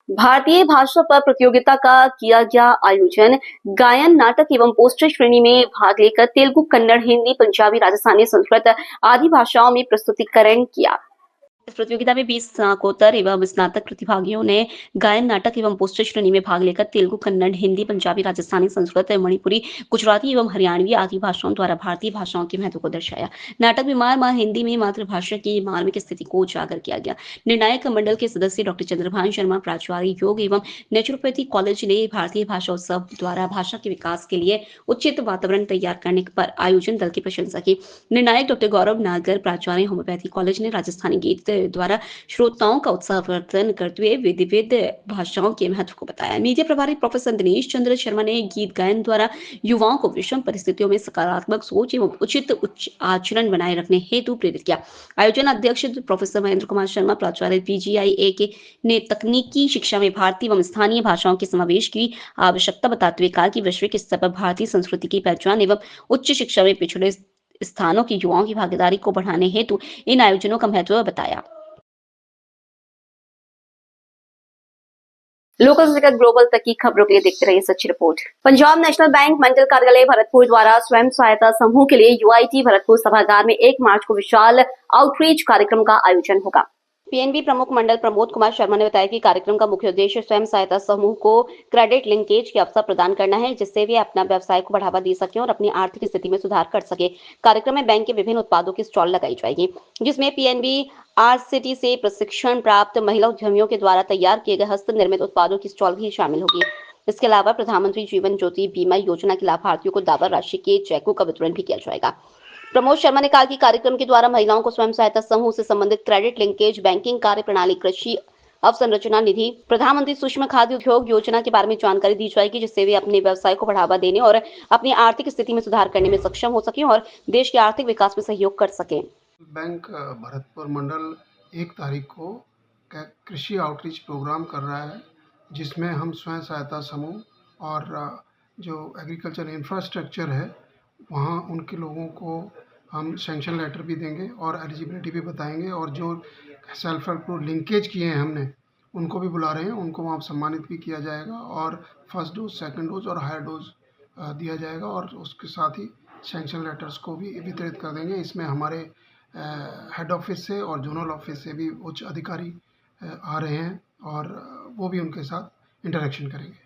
भारतीय भाषा पर प्रतियोगिता का किया गया आयोजन। गायन, नाटक एवं पोस्टर श्रेणी में भाग लेकर तेलुगु, कन्नड़, हिंदी, पंजाबी, राजस्थानी, संस्कृत आदि भाषाओं में प्रस्तुतिकरण किया। इस प्रतियोगिता में 20 स्नातकोत्तर एवं स्नातक प्रतिभागियों ने गायन, नाटक एवं पोस्टर श्रेणी में भाग लेकर तेलुगु, कन्नड़, हिंदी, पंजाबी, राजस्थानी, संस्कृत, मणिपुरी, गुजराती एवं हरियाणवी आदि भाषाओं द्वारा भारतीय भाषाओं के महत्व को दर्शाया। नाटक बीमार माँ हिंदी में मातृभाषा की मार्मिक स्थिति को उजागर किया गया। निर्णायक मंडल के सदस्य डॉक्टर चंद्रभान शर्मा, प्राचार्य योग एवं नेचुरोपैथी कॉलेज ने भारतीय भाषा उत्सव द्वारा भाषा के विकास के लिए उचित वातावरण तैयार करने पर आयोजन दल की प्रशंसा की। निर्णायक डॉक्टर गौरव नागर, प्राचार्य होम्योपैथी कॉलेज ने राजस्थानी गीत द्वारा श्रोताओं का उत्साहवर्धन करते हुए विविध भाषाओं के महत्व को बताया। मीडिया प्रभारी प्रोफेसर दिनेश चंद्र शर्मा ने गीत गायन द्वारा युवाओं को विषम परिस्थितियों में सकारात्मक सोच एवं उचित उच्च आचरण बनाए रखने हेतु प्रेरित किया। आयोजन अध्यक्ष प्रोफेसर महेंद्र कुमार शर्मा, प्राचार्य PGIA ने तकनीकी शिक्षा में भारतीय एवं स्थानीय भाषाओं के समावेश की आवश्यकता बताते हुए कहा कि वैश्विक स्तर पर भारतीय संस्कृति की पहचान एवं उच्च शिक्षा में पिछड़े स्थानों के युवाओं की भागीदारी को बढ़ाने हेतु इन आयोजनों का महत्व बताया। लोकल से ग्लोबल तक की खबरों के लिए देखते रहिए सच्ची रिपोर्ट। पंजाब नेशनल बैंक मंडल कार्यालय भरतपुर द्वारा स्वयं सहायता समूह के लिए UIT भरतपुर सभागार में 1 मार्च को विशाल आउटरीच कार्यक्रम का आयोजन होगा। PNB प्रमुख मंडल प्रमोद कुमार शर्मा ने बताया कि कार्यक्रम का मुख्य उद्देश्य स्वयं सहायता समूह को क्रेडिट लिंकेज के अवसर प्रदान करना है, जिससे वे अपना व्यवसाय को बढ़ावा दे सकें और अपनी आर्थिक स्थिति में सुधार कर सके। कार्यक्रम में बैंक के विभिन्न उत्पादों की स्टॉल लगाई जाएगी, जिसमें PNB RCT से प्रशिक्षण प्राप्त महिला उद्यमियों के द्वारा तैयार किए गए हस्त निर्मित उत्पादों की स्टॉल भी शामिल होगी। इसके अलावा प्रधानमंत्री जीवन ज्योति बीमा योजना के लाभार्थियों को दावा राशि के चेकों का वितरण भी किया जाएगा। प्रमोद शर्मा ने कहा कि कार्यक्रम के द्वारा महिलाओं को स्वयं सहायता समूह से संबंधित क्रेडिट लिंकेज, बैंकिंग कार्य प्रणाली, कृषि अवसंरचना निधि, प्रधानमंत्री सूक्ष्म खाद्य उद्योग योजना के बारे में जानकारी दी जाएगी, जिससे वे अपने व्यवसाय को बढ़ावा देने और अपनी आर्थिक स्थिति में सुधार करने में सक्षम हो सकें और देश के आर्थिक विकास में सहयोग कर सकें। बैंक भरतपुर मंडल 1 तारीख को कृषि आउटरीच प्रोग्राम कर रहा है, जिसमें हम स्वयं सहायता समूह और जो एग्रीकल्चर इंफ्रास्ट्रक्चर है वहाँ उनके लोगों को हम सैंक्शन लेटर भी देंगे और एलिजिबिलिटी भी बताएंगे, और जो सेल्फ हेल्प ग्रुप लिंकेज किए हैं हमने उनको भी बुला रहे हैं, उनको वहाँ सम्मानित भी किया जाएगा और फर्स्ट डोज, सेकंड डोज और हायर डोज दिया जाएगा, और उसके साथ ही सैंक्शन लेटर्स को भी वितरित कर देंगे। इसमें हमारे हेड ऑफिस से और जोनल ऑफिस से भी उच्च अधिकारी आ रहे हैं और वो भी उनके साथ इंटरेक्शन करेंगे।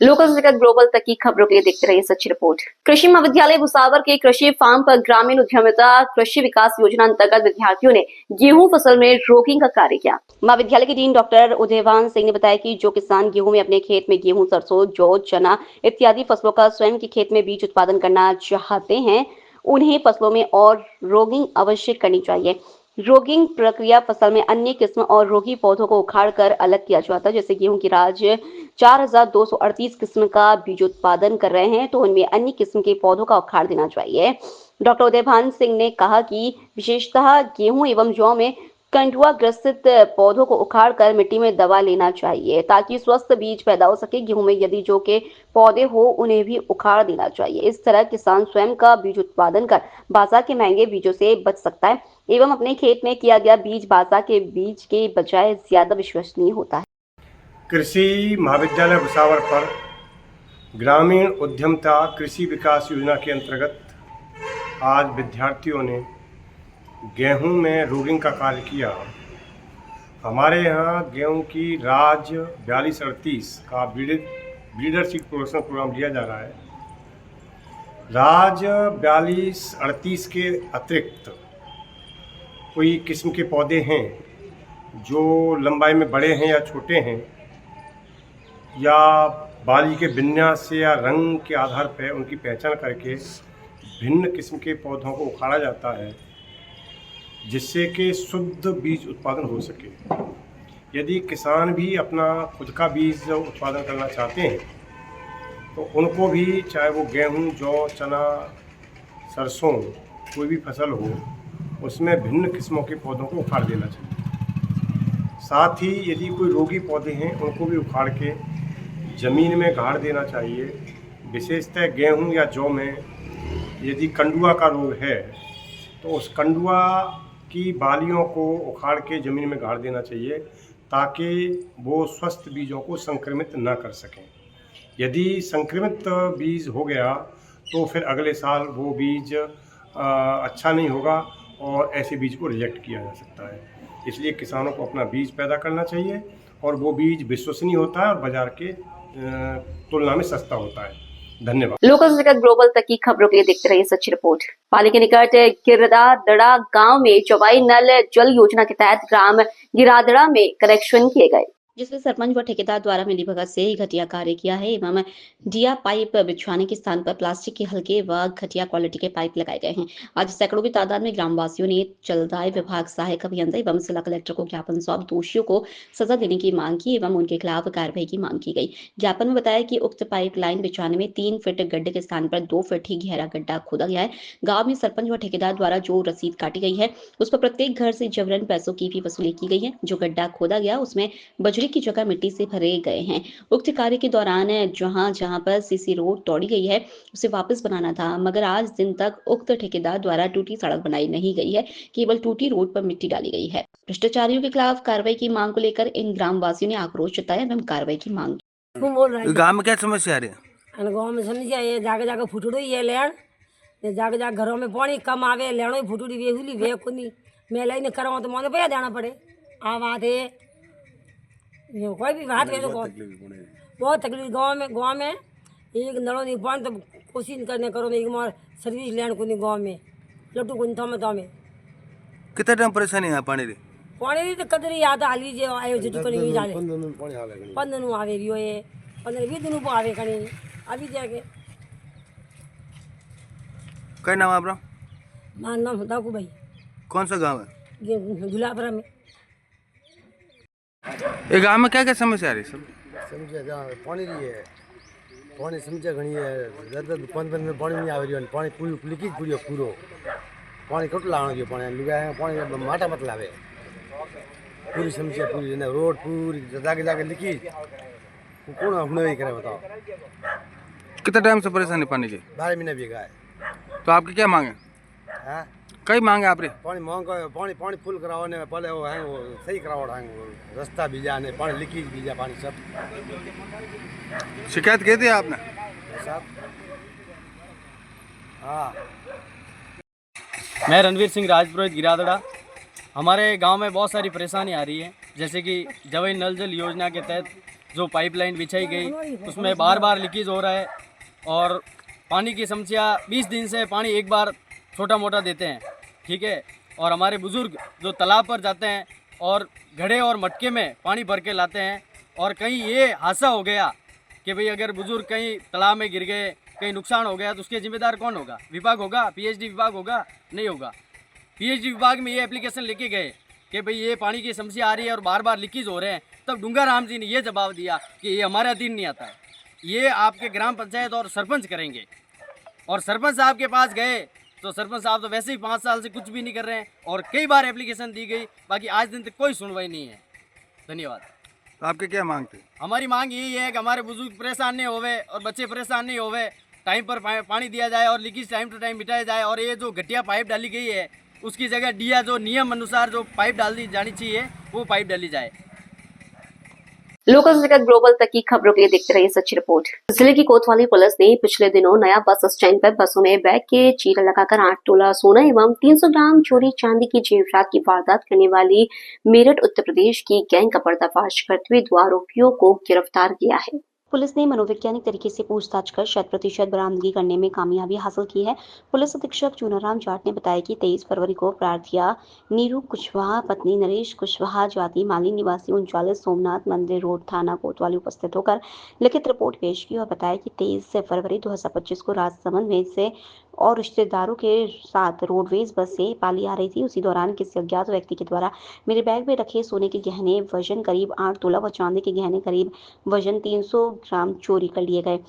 लोकल से ग्लोबल तक की खबरों के लिए देखते रहिए सच्ची रिपोर्ट। कृषि महाविद्यालय भुसावर के कृषि फार्म पर ग्रामीण उद्यमिता कृषि विकास योजना अंतर्गत विद्यार्थियों ने गेहूं फसल में रोकिंग का कार्य किया। महाविद्यालय के डीन डॉक्टर उदयभान सिंह ने बताया कि जो किसान गेहूं में अपने खेत में गेहूं, सरसों, जौ, चना इत्यादि फसलों का स्वयं के खेत में बीज उत्पादन करना चाहते हैं, उन्हें फसलों में और रोगिंग अवश्य करनी चाहिए। रोगिंग प्रक्रिया फसल में अन्य किस्म और रोगी पौधों को उखाड़कर अलग किया जाता है। जैसे गेहूं की राज 4238 किस्म का बीज उत्पादन कर रहे हैं, तो उनमें अन्य किस्म के पौधों का उखाड़ देना चाहिए। डॉक्टर उदयभान सिंह ने कहा कि विशेषतः गेहूं एवं जौ में कंडुआ ग्रसित पौधों को उखाड़कर मिट्टी में दबा लेना चाहिए, ताकि स्वस्थ बीज पैदा हो सके। गेहूं में यदि जौ के पौधे हो उन्हें भी उखाड़ देना चाहिए। इस तरह किसान स्वयं का बीज उत्पादन कर बाजार के महंगे बीजों से बच सकता है एवं अपने खेत में किया गया बीज बाजार के बीज के बजाय ज्यादा विश्वसनीय होता है। कृषि महाविद्यालय भुसावर पर ग्रामीण उद्यमिता कृषि विकास योजना के अंतर्गत आज विद्यार्थियों ने गेहूं में रोगिंग का कार्य किया। हमारे यहाँ गेहूं की राज 4238 का ब्रीडर सीड प्रोडक्शन प्रोग्राम लिया जा रहा है। राज 4238 के अतिरिक्त कोई किस्म के पौधे हैं जो लंबाई में बड़े हैं या छोटे हैं, या बाली के विन्यास से या रंग के आधार पर उनकी पहचान करके भिन्न किस्म के पौधों को उखाड़ा जाता है, जिससे कि शुद्ध बीज उत्पादन हो सके। यदि किसान भी अपना खुद का बीज उत्पादन करना चाहते हैं तो उनको भी, चाहे वो गेहूं, जौ, चना, सरसों, कोई भी फसल हो, उसमें भिन्न किस्मों के पौधों को उखाड़ देना चाहिए। साथ ही यदि कोई रोगी पौधे हैं उनको भी उखाड़ के ज़मीन में गाड़ देना चाहिए। विशेषतः गेहूं या जौ में यदि कंडुआ का रोग है तो उस कंडुआ की बालियों को उखाड़ के ज़मीन में गाड़ देना चाहिए, ताकि वो स्वस्थ बीजों को संक्रमित न कर सकें। यदि संक्रमित बीज हो गया तो फिर अगले साल वो बीज अच्छा नहीं होगा और ऐसे बीज को रिजेक्ट किया जा सकता है। इसलिए किसानों को अपना बीज पैदा करना चाहिए और वो बीज विश्वसनीय होता है और बाजार के तुलना में सस्ता होता है। धन्यवाद। लोकल से ग्लोबल तक की खबरों के लिए देखते रहिए सच्ची रिपोर्ट। पाली के निकट गिरादड़ा गांव में जवाई नल जल योजना के तहत ग्राम गिरादड़ा में कनेक्शन किए गए, जिसमें सरपंच व ठेकेदार द्वारा मिलीभगत से घटिया कार्य किया है एवं दिया पाइप बिछवाने के स्थान पर प्लास्टिक के हल्के व घटिया क्वालिटी के पाइप लगाए गए हैं। आज सैकड़ों की तादाद में ग्रामवासियों ने जलदाय विभाग सहायक अभियंता एवं जिला कलेक्टर को ज्ञापन सौंप दोषियों को सजा देने की मांग की एवं उनके खिलाफ कार्रवाई की मांग की गई। ज्ञापन में बताया कि उक्त पाइप लाइन बिछवाने में 3 फीट गड्ढे के स्थान पर 2 फीट ही गहरा गड्ढा खोदा गया है। गाँव में सरपंच व ठेकेदार द्वारा जो रसीद काटी गई है उस पर प्रत्येक घर से जबरन पैसों की भी वसूली की गई है। जो गड्ढा खोदा गया उसमें बजरी की जगह मिट्टी से भरे गए हैं। उक्त कार्य के दौरान जहां पर सीसी रोड तोड़ी गई है उसे वापस बनाना था, मगर आज दिन तक उक्त ठेकेदार द्वारा टूटी सड़क बनाई नहीं गई है, केवल टूटी रोड पर मिट्टी डाली गई है। भ्रष्टाचारियों के खिलाफ कार्रवाई की मांग को लेकर इन ग्रामवासियों ने आक्रोश जताया एवं कार्रवाई की मांग की। गाँव में क्या समस्या आ रही है? गाँव में समस्या ये जाके जाके फुटड़ी है लेन, जाके जाके घरों में पानी कम आवे, लेनो फुटड़ी वेहुली वे कुनी मेला ही कराओ तो मन पैसा देना पड़े। आवाज़ कोई भी बात है तो बहुत तकलीफ गाँव में एक नलों नहीं पानी तो कोशिश करने करो नहीं मार सर्विस लैंड को नहीं गाँव में लट्टू को नहीं था में कितना टाइम परेशानी है पानी री? पानी तो कदर याद हाली जो आयो जो कहीं जाले 15 दिन आवे रियो ये 15-20 दिन ऊपर आवे कहीं अभी जाके। क्या नाम है आपका? मान नाम दाकू भाई। कौन सा गांव है? गुलाबरा में। ये गांव में क्या क्या समस्या आ रही है? समस्या गाँव में पानी रही है, पानी समस्या घनी है, ज़्यादा 15 दिन में पानी नहीं आ रही है, पानी पूरी लीकेज पूरी पूरो पानी कट लाना जो पानी लुगा है पानी माटा मत लावे पूरी समस्या पूरी रोड पूरी जाके जाके लीकेज कौन अपने ही करे बताओ। कितना टाइम से परेशानी पानी की? 12 महीने भी गए। तो आपकी क्या मांग है? कई मांगे आप रे? पानी मांग पानी फुल कराने में पहले वो है वो सही कराओ रास्ता भी जाने पानी लीकेज भी जा पानी सब। शिकायत की थी आपने? सब हाँ। मैं रणवीर सिंह राजपुरोहित गिरादड़ा। हमारे गांव में बहुत सारी परेशानी आ रही है, जैसे कि जवाई नल जल योजना के तहत जो पाइपलाइन बिछाई गई उसमें बार बार लीकेज हो रहा है और पानी की समस्या 20 दिन से पानी एक बार छोटा मोटा देते हैं, ठीक है। और हमारे बुज़ुर्ग जो तालाब पर जाते हैं और घड़े और मटके में पानी भर के लाते हैं और कहीं ये हादसा हो गया कि भाई अगर बुज़ुर्ग कहीं तालाब में गिर गए, कहीं नुकसान हो गया तो उसके जिम्मेदार कौन होगा? विभाग होगा? पीएचडी विभाग होगा? नहीं होगा। पीएचडी विभाग में ये एप्लीकेशन लेके गए कि भाई ये पानी की समस्या आ रही है और बार बार लीकेज हो रहे हैं, तब डूंगा राम जी ने ये जवाब दिया कि ये हमारे अधीन नहीं आता है, ये आपके ग्राम पंचायत और सरपंच करेंगे। और सरपंच साहब के पास गए तो सरपंच साहब तो वैसे ही 5 साल से कुछ भी नहीं कर रहे हैं और कई बार एप्लीकेशन दी गई, बाकी आज दिन तक कोई सुनवाई नहीं है। धन्यवाद। तो आपके क्या मांग थी? हमारी मांग यही है कि हमारे बुजुर्ग परेशान नहीं होवे और बच्चे परेशान नहीं होवे, टाइम पर पानी दिया जाए और लीकेज टाइम टू टाइम मिटाया जाए और ये जो घटिया पाइप डाली गई है उसकी जगह दिया जो नियम अनुसार जो पाइप डाल दी जानी चाहिए वो पाइप डाली जाए। लोकल से ग्लोबल तक की खबरों के लिए देखते रहिए सच्ची रिपोर्ट। जिले की कोतवाली पुलिस ने पिछले दिनों नया बस स्टैंड पर बसों में बैग के चीरा लगाकर 8 तोला सोना एवं 300 ग्राम चोरी चांदी की जेवरात की वारदात करने वाली मेरठ उत्तर प्रदेश की गैंग का पर्दाफाश करते हुए 2 आरोपियों को गिरफ्तार किया है। पुलिस ने मनोवैज्ञानिक तरीके से पूछताछ कर 100% बरामदगी करने में कामयाबी हासिल की है। पुलिस अधीक्षक चूनाराम जाट ने बताया कि 23 फरवरी को प्रार्थिया नीरू कुशवाहा पत्नी नरेश कुशवाहा जाति माली निवासी 39 सोमनाथ मंदिर रोड थाना कोतवाली उपस्थित होकर लिखित रिपोर्ट पेश की और बताया कि 23 फरवरी 2025 को राजसमंद में से और रिश्तेदारों के साथ रोडवेज बस से पाली आ रही थी। उसी दौरान किसी अज्ञात व्यक्ति के द्वारा मेरे बैग में रखे सोने के गहने वजन करीब 8 तोला व चांदी के गहने करीब वजन 300 ग्राम चोरी कर लिए गए।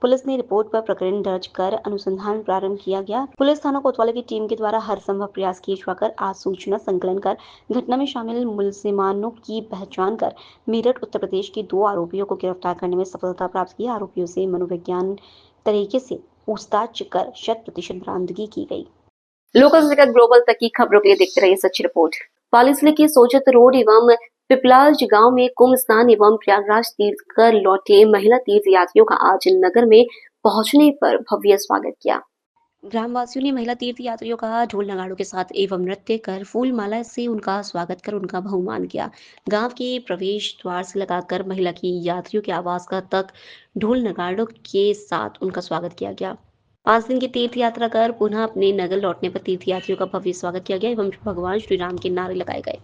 पुलिस ने रिपोर्ट पर प्रकरण दर्ज कर अनुसंधान प्रारंभ किया गया। पुलिस थाना कोतवाली की टीम के द्वारा हर संभव प्रयास किए जाकर आज सूचना संकलन कर घटना में शामिल मुलजिमानों की पहचान कर मेरठ उत्तर प्रदेश के 2 आरोपियों को गिरफ्तार करने में सफलता प्राप्त की। आरोपियों से मनोवैज्ञानिक तरीके से पूछताछ कर 100% बरामदगी की गई। लोकल से ग्लोबल तक की खबरों के लिए देखते रहिए सच्ची रिपोर्ट। पाली जिले की सोजत रोड एवं पिपलाज गांव में कुंभ स्नान एवं प्रयागराज तीर्थ कर लौटे महिला तीर्थ यात्रियों का आज नगर में पहुंचने पर भव्य स्वागत किया। ग्रामवासियों ने महिला तीर्थ यात्रियों का ढोल नगाड़ों के साथ एवं नृत्य कर फूल माला से उनका स्वागत कर उनका बहुमान किया। गांव के प्रवेश द्वार से लगाकर महिला की यात्रियों के आवास का तक ढोल नगाड़ों के साथ उनका स्वागत किया गया। 5 दिन की तीर्थ यात्रा कर पुनः अपने नगर लौटने पर तीर्थ यात्रियों का भव्य स्वागत किया गया एवं भगवान श्री राम के नारे लगाए गए।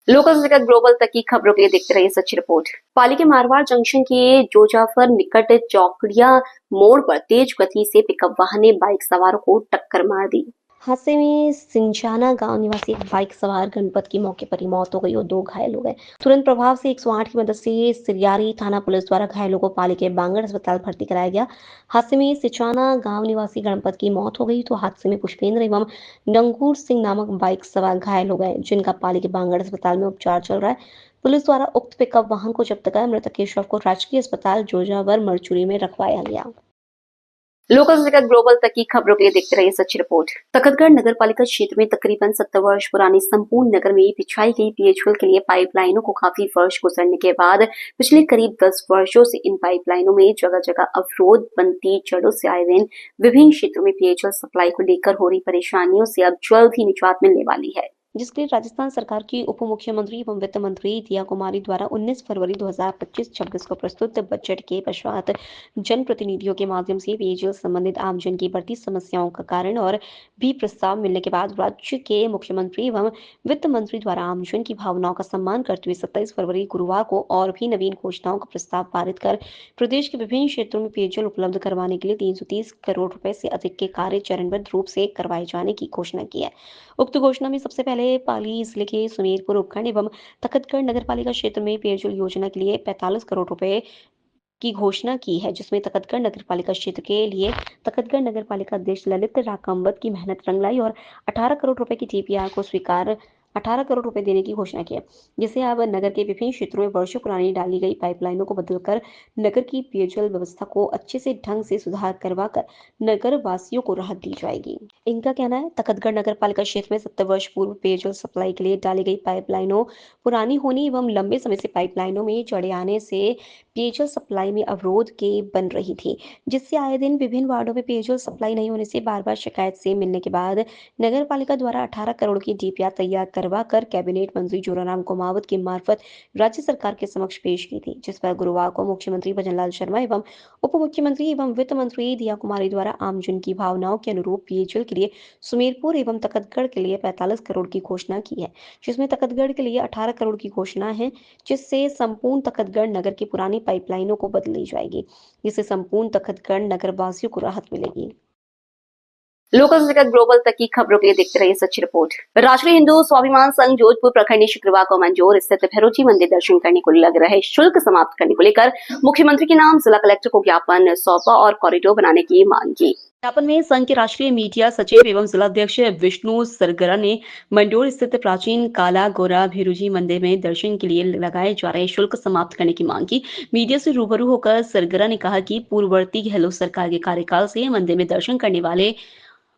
लोकल से ग्लोबल तक की खबरों के लिए देखते रहिए सच्ची रिपोर्ट। पाली के मारवाड़ जंक्शन के जोजाफर निकट चौकड़िया मोड़ पर तेज गति से पिकअप वाहन ने बाइक सवारों को टक्कर मार दी। हादसे में सिंचाना गांव निवासी एक बाइक सवार गणपत की मौके पर ही मौत हो गई और 2 घायल हो गए। तुरंत प्रभाव से 108 की मदद से सिरियारी थाना पुलिस द्वारा घायलों को पाली के बांगड़ अस्पताल भर्ती कराया गया। हादसे में सिंचाना गांव निवासी गणपत की मौत हो गई तो हादसे में पुष्पेंद्र एवं नंगूर सिंह नामक बाइक सवार घायल हो गए, जिनका पाली के बांगड़ अस्पताल में उपचार चल रहा है। पुलिस द्वारा उक्त पिकअप वाहन को जब्त कर मृतक के शव को राजकीय अस्पताल जोजावर मरचुरी में रखवाया गया। लोकल से ग्लोबल तक की खबरों के लिए देखते रहिए सच्ची रिपोर्ट। तखतगढ़ नगर पालिका क्षेत्र में तकरीबन 70 वर्ष पुरानी संपूर्ण नगर में बिछाई गई पेयजल के लिए पाइपलाइनों को काफी वर्ष गुजरने के बाद पिछले करीब 10 वर्षों से इन पाइपलाइनों में जगह जगह अवरोध बनती जड़ों से आए दिन विभिन्न क्षेत्रों में पेयजल सप्लाई को लेकर हो रही परेशानियों से अब जल्द ही निजात मिलने वाली है, जिसके लिए राजस्थान सरकार की उप मुख्यमंत्री एवं वित्त मंत्री दिया कुमारी द्वारा 19 फरवरी 2025-26 को प्रस्तुत बजट के पश्चात जनप्रतिनिधियों के माध्यम से पेयजल संबंधित आमजन की बढ़ती समस्याओं का कारण और भी प्रस्ताव मिलने के बाद राज्य के मुख्यमंत्री एवं वित्त मंत्री द्वारा आमजन की भावनाओं का सम्मान करते हुए 27 फरवरी गुरुवार को और भी नवीन घोषणाओं का प्रस्ताव पारित कर प्रदेश के विभिन्न क्षेत्रों में पेयजल उपलब्ध करवाने के लिए 330 करोड़ रुपए से अधिक के कार्य चरणबद्ध रूप से करवाए जाने की घोषणा की है। उक्त घोषणा में सबसे पहले पाली जिले के सुमेरपुर उपखंड एवं तखतगढ़ नगर पालिका क्षेत्र में पेयजल योजना के लिए 45 करोड़ रुपए की घोषणा की है, जिसमें तखतगढ़ नगर पालिका क्षेत्र के लिए तखतगढ़ नगर पालिका अध्यक्ष ललित राकांबत की मेहनत रंग लाई और 18 करोड़ रुपए की DPR को स्वीकार 18 करोड़ रुपए देने की घोषणा की है, जिसे अब नगर के विभिन्न क्षेत्रों में वर्षों पुरानी डाली गई पाइपलाइनों को बदलकर नगर की पेयजल व्यवस्था को अच्छे से ढंग से सुधार करवाकर नगर वासियों को राहत दी जाएगी। इनका कहना है तखतगढ़ नगर पालिका क्षेत्र में 70 वर्ष पूर्व पेयजल सप्लाई के लिए डाली गई पाइपलाइनों पुरानी होने एवं लंबे समय से पाइपलाइनों में जड़े आने से पेयजल सप्लाई में अवरोध के बन रही थी, जिससे आए दिन विभिन्न वार्डों में पेयजल सप्लाई नहीं होने से बार-बार शिकायत से मिलने के बाद नगर पालिका द्वारा 18 करोड़ की DPR तैयार करवाकर कैबिनेट मंत्री जोराराम कुमावत के मार्फत राज्य सरकार के समक्ष पेश की थी, जिस पर गुरुवार को मुख्यमंत्री भजनलाल शर्मा एवं उप मुख्यमंत्री एवं वित्त मंत्री दिया कुमारी द्वारा आमजन की भावनाओं के अनुरूप पेयजल के लिए सुमेरपुर एवं तखतगढ़ के लिए 45 करोड़ की घोषणा की है, जिसमें तखतगढ़ के लिए 18 करोड़ की घोषणा है, जिससे संपूर्ण तखतगढ़ नगर की पुरानी पाइपलाइनों को बदली जाएगी, जिससे संपूर्ण तखतगढ़ नगर वासियों को राहत मिलेगी। लोकल से ग्लोबल तक की खबरों के लिए देखते रहिए सच्ची रिपोर्ट। राष्ट्रीय हिंदू स्वाभिमान संघ जोधपुर प्रखंड ने शुक्रवार को मंजोर स्थित भैरोजी मंदिर दर्शन करने को लग रहे शुल्क समाप्त करने को लेकर मुख्यमंत्री के नाम जिला कलेक्टर को ज्ञापन सौंपा और कॉरिडोर बनाने की मांग की। ज्ञापन में संघ के राष्ट्रीय मीडिया सचिव एवं जिलाध्यक्ष विष्णु सरगरा ने मंडोर स्थित प्राचीन काला गोरा भैरोजी मंदिर में दर्शन के लिए लगाए जा रहे शुल्क समाप्त करने की मांग की। मीडिया से रूबरू होकर सरगरा ने कहा कि पूर्ववर्ती गहलोत सरकार के कार्यकाल से मंदिर में दर्शन करने वाले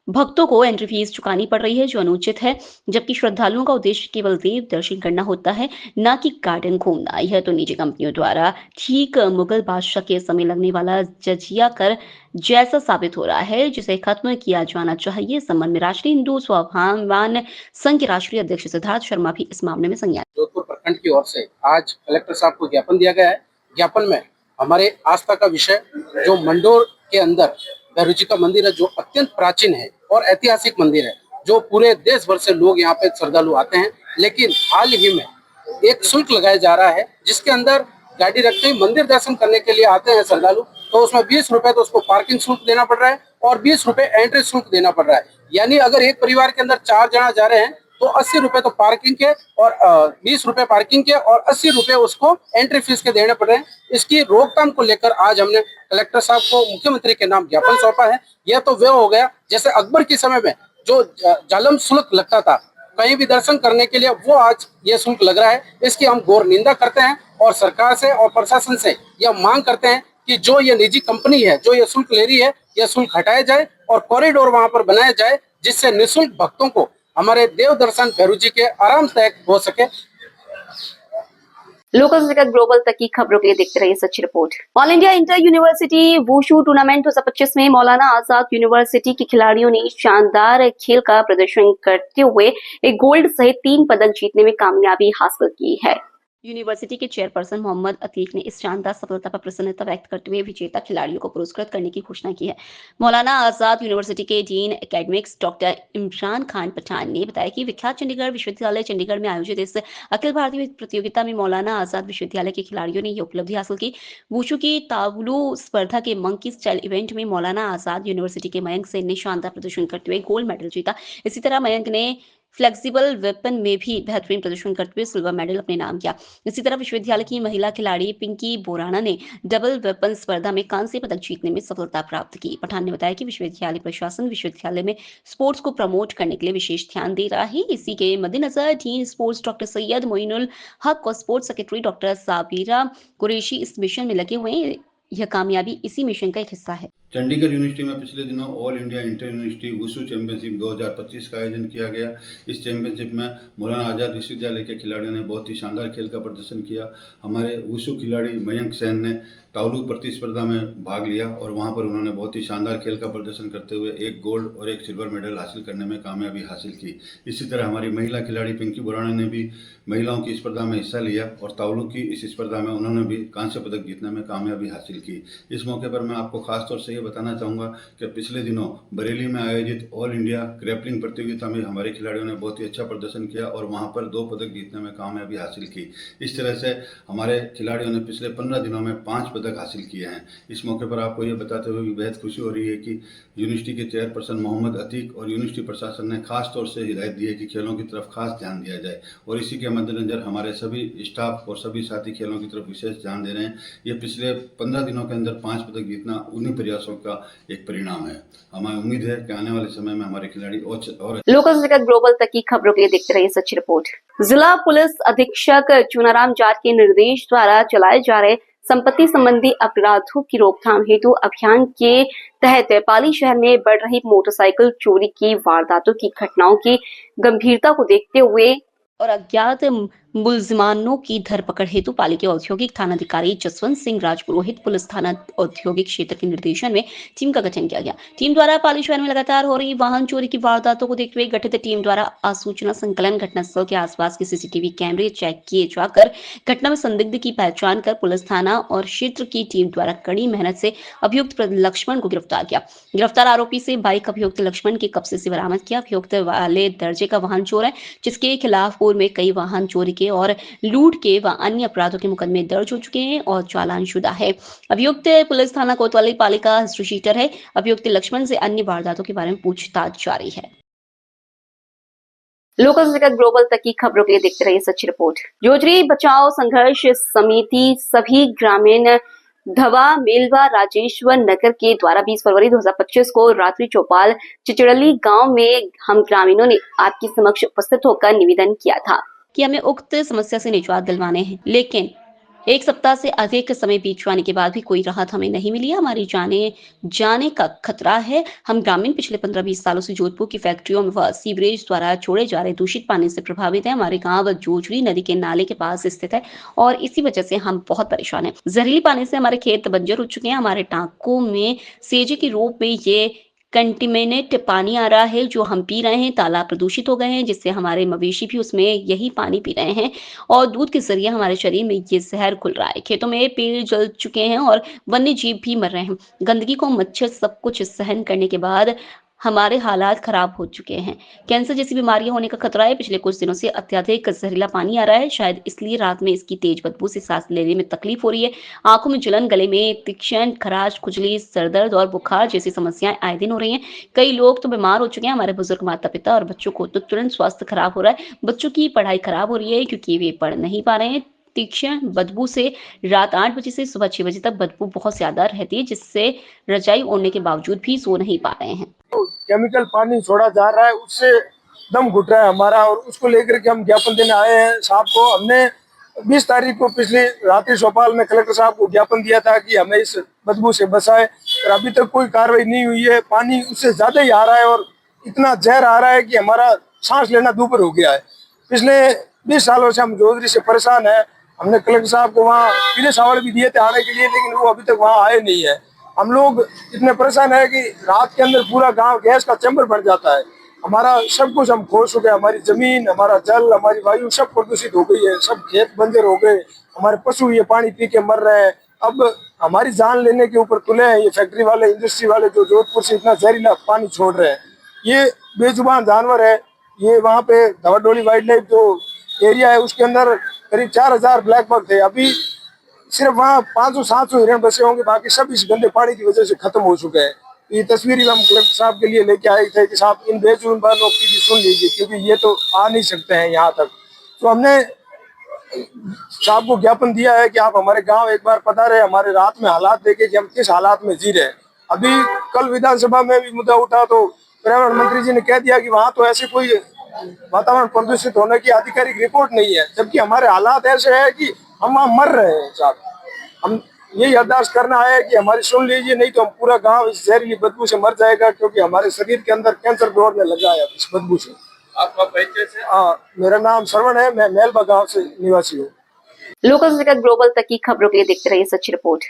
भक्तों को एंट्री फीस चुकानी पड़ रही है, जो अनुचित है, जबकि श्रद्धालुओं का उद्देश्य केवल देव दर्शन करना होता है, न कि गार्डन घूमना। यह तो निजी कंपनियों द्वारा ठीक मुगल बादशाह के समय लगने वाला जजिया कर जैसा साबित हो रहा है, जिसे खत्म किया जाना चाहिए। इस संबंध में राष्ट्रीय हिंदू स्वाभिमान संघ के राष्ट्रीय अध्यक्ष सिद्धार्थ शर्मा भी इस मामले में संज्ञान। जोधपुर प्रखंड की ओर से आज कलेक्टर साहब को ज्ञापन दिया गया है। ज्ञापन में हमारे आस्था का विषय जो मंडोर के अंदर भैरोजी का मंदिर है, जो अत्यंत प्राचीन है और ऐतिहासिक मंदिर है, जो पूरे देश भर से लोग यहाँ पे श्रद्धालु आते हैं, लेकिन हाल ही में एक शुल्क लगाया जा रहा है, जिसके अंदर गाड़ी रखते ही मंदिर दर्शन करने के लिए आते हैं श्रद्धालु, तो उसमें 20 रुपए तो उसको पार्किंग शुल्क देना पड़ रहा है और 20 रुपए एंट्री शुल्क देना पड़ रहा है। यानी अगर एक परिवार के अंदर 4 जना जा रहे हैं तो 80 रुपए तो पार्किंग के और 20 रुपए पार्किंग के और 80 रुपए उसको एंट्री फीस के देने पड़ रहे हैं। इसकी रोकथाम को लेकर आज हमने कलेक्टर साहब को मुख्यमंत्री के नाम ज्ञापन सौंपा है। यह तो वह हो गया जैसे अकबर के समय में जो जालम शुल्क लगता था कहीं भी दर्शन करने के लिए, वो आज ये शुल्क लग रहा है। इसकी हम घोर निंदा करते हैं और सरकार से और प्रशासन से यह मांग करते हैं कि जो ये निजी कंपनी है जो ये शुल्क ले रही है, यह शुल्क हटाया जाए और कॉरिडोर वहां पर बनाया जाए, जिससे निःशुल्क भक्तों को हमारे देव दर्शन भैरोजी के आराम से हो सके। लोकल से लेकर ग्लोबल तक की खबरों के लिए देखते रहिए सच्ची report. All India inter university wushu tournament 2025 में मौलाना आजाद यूनिवर्सिटी के खिलाड़ियों ने शानदार खेल का प्रदर्शन करते हुए एक गोल्ड सहित 3 पदक जीतने में कामयाबी हासिल की है। यूनिवर्सिटी के चेयरपर्सन मोहम्मद अतीक ने इस शानदार सफलता पर प्रसन्नता व्यक्त करते हुए विजेता खिलाड़ियों को पुरस्कृत करने की घोषणा की है। मौलाना आजाद यूनिवर्सिटी के dean academics doctor Imran Khan Pathan ने बताया कि विख्यात चंडीगढ़ विश्वविद्यालय चंडीगढ़ में आयोजित इस अखिल भारतीय प्रतियोगिता में मौलाना आजाद विश्वविद्यालय के खिलाड़ियों ने यह उपलब्धि हासिल की। वुशु की तावलू स्पर्धा के मंकी स्टाइल इवेंट में मौलाना आजाद यूनिवर्सिटी के मयंक सेन ने शानदार प्रदर्शन करते हुए गोल्ड मेडल जीता। इसी तरह मयंक ने फ्लेक्सिबल वेपन में भी बेहतरीन प्रदर्शन करते हुए सिल्वर मेडल अपने नाम किया। इसी तरह विश्वविद्यालय की महिला खिलाड़ी पिंकी बोराना ने डबल वेपन स्पर्धा में कांस्य पदक जीतने में सफलता प्राप्त की। पठान ने बताया कि विश्वविद्यालय प्रशासन विश्वविद्यालय में स्पोर्ट्स को प्रमोट करने के लिए विशेष ध्यान दे रहा है। इसी के मद्देनजर dean sports doctor Syed Moinul Haq और sports secretary doctor Sabira Qureshi इस मिशन में लगे हुए हैं। यह कामयाबी इसी मिशन का एक हिस्सा है। चंडीगढ़ यूनिवर्सिटी में पिछले दिनों all India inter university wushu championship 2025 का आयोजन किया गया। इस चैंपियनशिप में मौलाना आजाद विश्वविद्यालय के खिलाड़ियों ने बहुत ही शानदार खेल का प्रदर्शन किया। हमारे वुशु खिलाड़ी मयंक सेन ने तावलू प्रतिस्पर्धा में भाग लिया और वहां पर उन्होंने बहुत ही शानदार खेल का प्रदर्शन करते हुए एक गोल्ड और एक सिल्वर मेडल हासिल करने में कामयाबी हासिल की। इसी तरह हमारी महिला खिलाड़ी पिंकी बोराना ने भी महिलाओं की स्पर्धा में हिस्सा लिया और तावलू की इस स्पर्धा में उन्होंने भी कांस्य पदक जीतने में कामयाबी हासिल की। इस मौके पर मैं आपको खास तौर से ये बताना चाहूँगा कि पिछले दिनों बरेली में आयोजित ऑल इंडिया ग्रैपलिंग प्रतियोगिता में हमारे खिलाड़ियों ने बहुत ही अच्छा प्रदर्शन किया और वहाँ पर 2 पदक जीतने में कामयाबी हासिल की। इस तरह से हमारे खिलाड़ियों ने पिछले 15 दिनों में 5 पदक हासिल किए हैं। इस मौके पर आपको ये बताते हुए भी बेहद खुशी हो रही है कि यूनिवर्सिटी के चेयरपर्सन मोहम्मद अतीक और यूनिवर्सिटी प्रशासन ने खास तौर से हिदायत दी है कि खेलों की तरफ खास ध्यान दिया जाए और इसी के मद्देनजर हमारे सभी स्टाफ और सभी साथी खेलों की तरफ विशेष ध्यान दे रहे हैं। ये पिछले 15 दिनों के अंदर 5 पदक जीतना उन्हीं प्रयासों का एक परिणाम है। हमें उम्मीद है कि आने वाले समय में हमारे खिलाड़ी और लोकल से ग्लोबल तक की खबरों के लिए देखते रहिए सच्ची रिपोर्ट। जिला पुलिस अधीक्षक चुनाराम जाट के निर्देश द्वारा चलाए जा रहे संपत्ति संबंधी अपराधों की रोकथाम हेतु अभियान के तहत पाली शहर में बढ़ रही मोटरसाइकिल चोरी की वारदातों की घटनाओं की गंभीरता को देखते हुए और अज्ञात मुलजिमानों की धरपकड़ हेतु पाली के औद्योगिक थानाधिकारी जसवंत सिंह राजपुरोहित पुलिस थाना औद्योगिक क्षेत्र के निर्देशन में टीम का गठन किया गया। टीम द्वारा पाली शहर में लगातार हो रही वाहन चोरी की वारदातों को देखते हुए गठित टीम द्वारा आसूचना संकलन, घटनास्थल के आसपास के सीसीटीवी कैमरे चेक किए जाकर घटना में संदिग्ध की पहचान कर पुलिस थाना और क्षेत्र की टीम द्वारा कड़ी मेहनत से अभियुक्त लक्ष्मण को गिरफ्तार किया। गिरफ्तार आरोपी से बाइक अभियुक्त लक्ष्मण के कब्जे से बरामद किया। अभियुक्त वाले दर्जे का वाहन चोर है, जिसके खिलाफ पूर्व में कई वाहन चोरी के और लूट के व अन्य अपराधों के मुकदमे दर्ज हो चुके हैं और चालान शुदा है। अभियुक्त पुलिस थाना कोतवाली पाली का हिस्ट्री शीटर है। अभियुक्त लक्ष्मण से अन्य वारदातों के बारे में पूछताछ जारी है। लोकल से ग्लोबल तक की खबरों के लिए देखते रहिए सच्ची रिपोर्ट। जोजरी बचाओ संघर्ष समिति सभी ग्रामीण धवा मेलवा राजेश्वर नगर के द्वारा 20 फरवरी 2025 को रात्रि चौपाल चिचड़ली गांव में हम ग्रामीणों ने आपके समक्ष उपस्थित होकर निवेदन किया था कि हमें उक्त समस्या से निजात दिलवाने हैं, लेकिन 1 सप्ताह से अधिक समय बीत जाने के बाद भी कोई राहत हमें नहीं मिली। हमारी जाने का खतरा है। हम ग्रामीण पिछले 15-20 सालों से जोधपुर की फैक्ट्रियों में व सीवरेज द्वारा छोड़े जा रहे दूषित पानी से प्रभावित है। हमारे गांव जोजरी नदी के नाले के पास स्थित है और इसी वजह से हम बहुत परेशान हैं। जहरीली पानी से हमारे खेत बंजर हो चुके हैं। हमारे टांकों में सेजे के रूप में ये कंटिमिनेट पानी आ रहा है जो हम पी रहे हैं। तालाब प्रदूषित हो गए हैं, जिससे हमारे मवेशी भी उसमें यही पानी पी रहे हैं और दूध के जरिए हमारे शरीर में ये जहर घुल रहा है। खेतों में पेड़ जल चुके हैं और वन्य जीव भी मर रहे हैं। गंदगी को मच्छर सब कुछ सहन करने के बाद हमारे हालात खराब हो चुके हैं। कैंसर जैसी बीमारियां होने का खतरा है। पिछले कुछ दिनों से अत्यधिक जहरीला पानी आ रहा है, शायद इसलिए रात में इसकी तेज बदबू से सांस लेने में तकलीफ हो रही है। आंखों में जलन, गले में तीक्ष्ण खराश, खुजली, सरदर्द और बुखार जैसी समस्याएं आए दिन हो रही हैं। कई लोग तो बीमार हो चुके हैं। हमारे बुजुर्ग माता पिता और बच्चों को तो तुरंत स्वास्थ्य खराब हो रहा है। बच्चों की पढ़ाई खराब हो रही है क्योंकि वे पढ़ नहीं पा रहे हैं। तीक्ष्ण बदबू से रात 8 बजे से सुबह 6 बजे तक बदबू बहुत ज्यादा रहती है, जिससे रजाई ओढ़ने के बावजूद भी सो नहीं पा रहे हैं। केमिकल पानी छोड़ा जा रहा है, उससे दम घुट रहा है हमारा और उसको लेकर के हम ज्ञापन देने आए हैं साहब को। हमने 20 तारीख को पिछली रात्रि चौपाल में कलेक्टर साहब को ज्ञापन दिया था कि हमें इस बदबू से बचाए और अभी तक कोई कार्रवाई नहीं हुई है। पानी उससे ज्यादा ही आ रहा है और इतना जहर आ रहा है कि हमारा सांस लेना दूभर हो गया है। पिछले 20 सालों से हम जोधरी से परेशान है। हमने कलेक्टर साहब को वहाँ पीले सावड़ भी दिए थे आने के लिए, लेकिन वो अभी तक वहाँ आए नहीं है। हम लोग इतने परेशान है कि रात के अंदर पूरा गांव गैस का चैम्बर बन जाता है। हमारा सब कुछ हम खो चुके हैं, हमारी जमीन, हमारा जल, हमारी वायु सब प्रदूषित हो गई है, सब खेत बंजर हो गए, हमारे पशु ये पानी पी के मर रहे हैं। अब हमारी जान लेने के ऊपर तुले हैं ये फैक्ट्री वाले, इंडस्ट्री वाले, जो जोधपुर से इतना जहरीला पानी छोड़ रहे हैं। ये बेजुबान जानवर है। ये वहाँ पे धवरडोली वाइल्ड लाइफ जो एरिया है उसके अंदर करीब 4000 ब्लैक बग थे। अभी सिर्फ वहाँ 500-700 हिरण बचे होंगे, बाकी सब इस गंदे पानी की वजह से खत्म हो चुके हैं। ये तस्वीर हम कलेक्टर साहब के लिए लेके आए थे कि साहब इन बेजुबानों की भी सुन लीजिए, क्योंकि ये तो आ नहीं सकते हैं यहाँ तक। तो हमने साहब को ज्ञापन दिया है कि आप हमारे गांव एक बार पधारे, हमारे रात में हालात देखे कि हम किस हालात में जी रहे हैं। अभी कल विधानसभा में भी मुद्दा उठा तो पर्यावरण मंत्री जी ने कह दिया कि वहाँ तो ऐसे कोई वातावरण प्रदूषित होने की आधिकारिक रिपोर्ट नहीं है, जबकि हमारे हालात ऐसे है कि हम वहाँ मर रहे हैं। साहब हम यही अरदास करना है कि हमारी सुन लीजिए, नहीं तो हम पूरा गांव इस जहरीली बदबू से मर जाएगा, क्योंकि हमारे शरीर के अंदर कैंसर दौड़ने लगा है इस बदबू से। आपका परिचय से? मेरा नाम श्रवण है, मैं मेलबा गांव से निवासी हूँ। लोकल से लेकर ग्लोबल तक की खबरों के लिए देखते रहिए सच्ची रिपोर्ट।